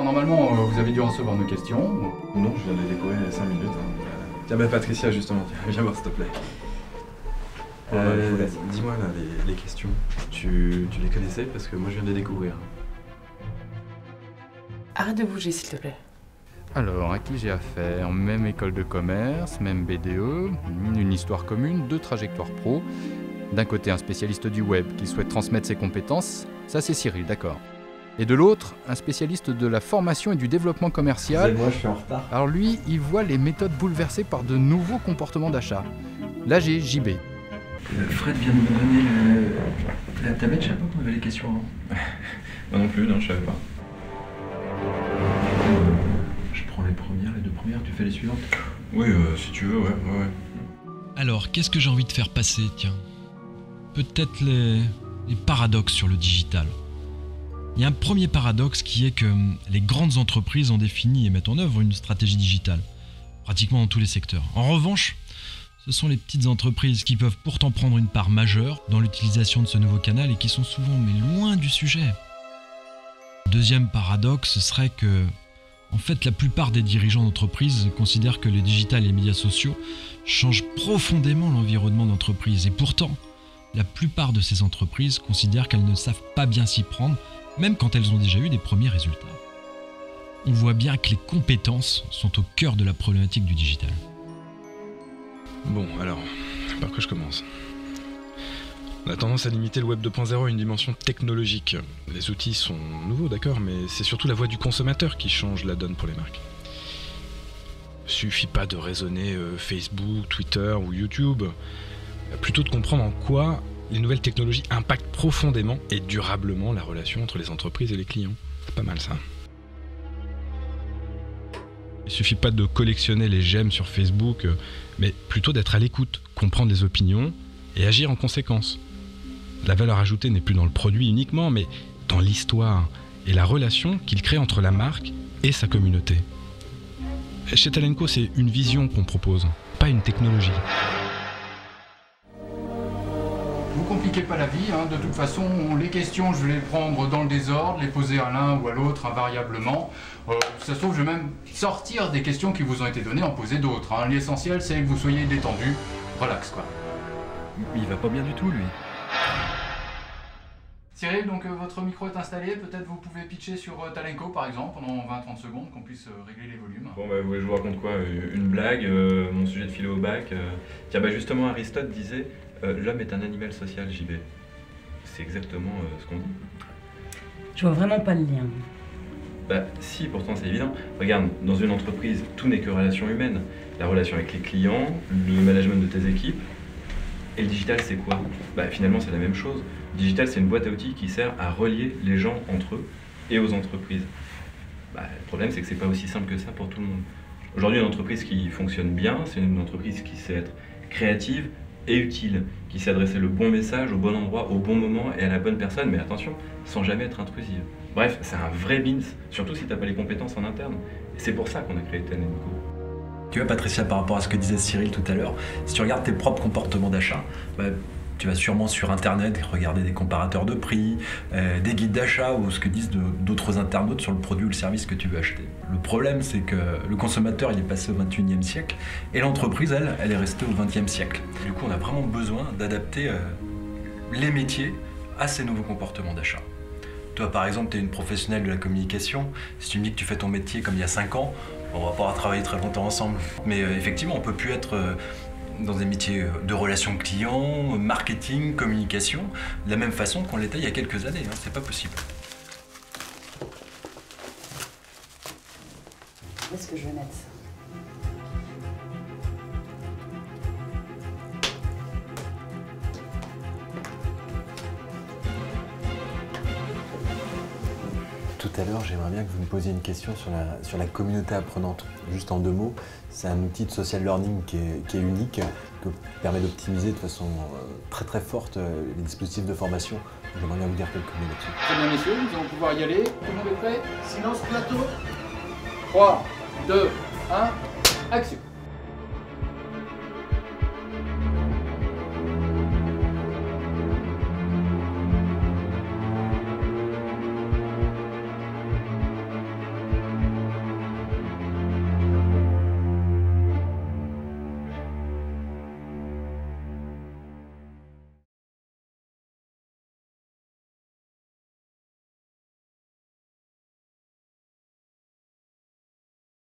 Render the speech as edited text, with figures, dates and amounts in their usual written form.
Alors normalement, vous avez dû recevoir nos questions. Non, je viens de les découvrir il y a 5 minutes. Tiens, bah Patricia, justement, viens voir s'il te plaît. Dis-moi là, les questions, tu les connaissais parce que moi je viens de les découvrir. Arrête de bouger, s'il te plaît. Alors, à qui j'ai affaire? Même école de commerce, même BDE, une histoire commune, 2 trajectoires pro. D'un côté, un spécialiste du web qui souhaite transmettre ses compétences, ça c'est Cyril, d'accord. Et de l'autre, un spécialiste de la formation et du développement commercial. Moi, je suis en retard. Alors lui, il voit les méthodes bouleversées par de nouveaux comportements d'achat. Là, j'ai JB. Fred vient de me donner la tablette, je savais pas qu'on avait les questions avant. Moi non plus, non, je savais pas. Je prends les premières, les 2 premières, tu fais les suivantes. Oui, si tu veux, ouais. Alors, qu'est-ce que j'ai envie de faire passer, tiens? Peut-être les paradoxes sur le digital. Il y a un premier paradoxe qui est que les grandes entreprises ont défini et mettent en œuvre une stratégie digitale, pratiquement dans tous les secteurs. En revanche, ce sont les petites entreprises qui peuvent pourtant prendre une part majeure dans l'utilisation de ce nouveau canal et qui sont souvent loin du sujet. Deuxième paradoxe serait que, en fait, la plupart des dirigeants d'entreprises considèrent que le digital et les médias sociaux changent profondément l'environnement d'entreprise. Et pourtant, la plupart de ces entreprises considèrent qu'elles ne savent pas bien s'y prendre, même quand elles ont déjà eu des premiers résultats. On voit bien que les compétences sont au cœur de la problématique du digital. Bon, alors, par quoi je commence? On a tendance à limiter le Web 2.0 à une dimension technologique. Les outils sont nouveaux, d'accord, mais c'est surtout la voix du consommateur qui change la donne pour les marques. Suffit pas de raisonner Facebook, Twitter ou YouTube, plutôt de comprendre en quoi les nouvelles technologies impactent profondément et durablement la relation entre les entreprises et les clients. C'est pas mal ça. Il suffit pas de collectionner les j'aime sur Facebook, mais plutôt d'être à l'écoute, comprendre les opinions et agir en conséquence. La valeur ajoutée n'est plus dans le produit uniquement, mais dans l'histoire et la relation qu'il crée entre la marque et sa communauté. Chez Talenco, c'est une vision qu'on propose, pas une technologie. Vous compliquez pas la vie, hein. De toute façon, les questions, je vais les prendre dans le désordre, les poser à l'un ou à l'autre invariablement. Ça se trouve, je vais même sortir des questions qui vous ont été données, en poser d'autres, hein. L'essentiel, c'est que vous soyez détendu, relax quoi. Il va pas bien du tout, lui. Cyril, donc votre micro est installé, peut-être vous pouvez pitcher sur Talenco par exemple pendant 20-30 secondes, qu'on puisse régler les volumes. Bon bah vous voulez que je vous raconte quoi? Une blague, mon sujet de philo au bac. Tiens bah justement Aristote disait l'homme est un animal social, JB. C'est exactement ce qu'on dit. Je vois vraiment pas le lien. Bah si, pourtant c'est évident. Regarde, dans une entreprise, tout n'est que relation humaine. La relation avec les clients, le management de tes équipes. Et le digital c'est quoi? Bah finalement c'est la même chose. Le digital c'est une boîte à outils qui sert à relier les gens entre eux et aux entreprises. Bah, le problème c'est que c'est pas aussi simple que ça pour tout le monde. Aujourd'hui une entreprise qui fonctionne bien, c'est une entreprise qui sait être créative et utile, qui sait adresser le bon message au bon endroit, au bon moment et à la bonne personne, mais attention, sans jamais être intrusive. Bref, c'est un vrai bins, surtout si t'as pas les compétences en interne. Et c'est pour ça qu'on a créé Talenco. Tu vois Patricia, par rapport à ce que disait Cyril tout à l'heure, si tu regardes tes propres comportements d'achat, bah, tu vas sûrement sur internet regarder des comparateurs de prix, des guides d'achat ou ce que disent d'autres internautes sur le produit ou le service que tu veux acheter. Le problème c'est que le consommateur il est passé au 21e siècle et l'entreprise elle est restée au 20e siècle. Du coup on a vraiment besoin d'adapter les métiers à ces nouveaux comportements d'achat. Toi par exemple tu es une professionnelle de la communication, si tu me dis que tu fais ton métier comme il y a 5 ans, on va pas travailler très longtemps ensemble. Mais effectivement on peut plus être dans des métiers de relations clients, marketing, communication, de la même façon qu'on l'était il y a quelques années, hein, c'est pas possible. Où est-ce que je vais mettre ça? Tout à l'heure, j'aimerais bien que vous me posiez une question sur la communauté apprenante. Juste en 2 mots, c'est un outil de social learning qui est unique, qui permet d'optimiser de façon très très forte les dispositifs de formation. J'aimerais bien vous dire quelques mots là-dessus. Très bien messieurs, nous allons pouvoir y aller. Tout le monde est prêt? Silence plateau. 3, 2, 1, action.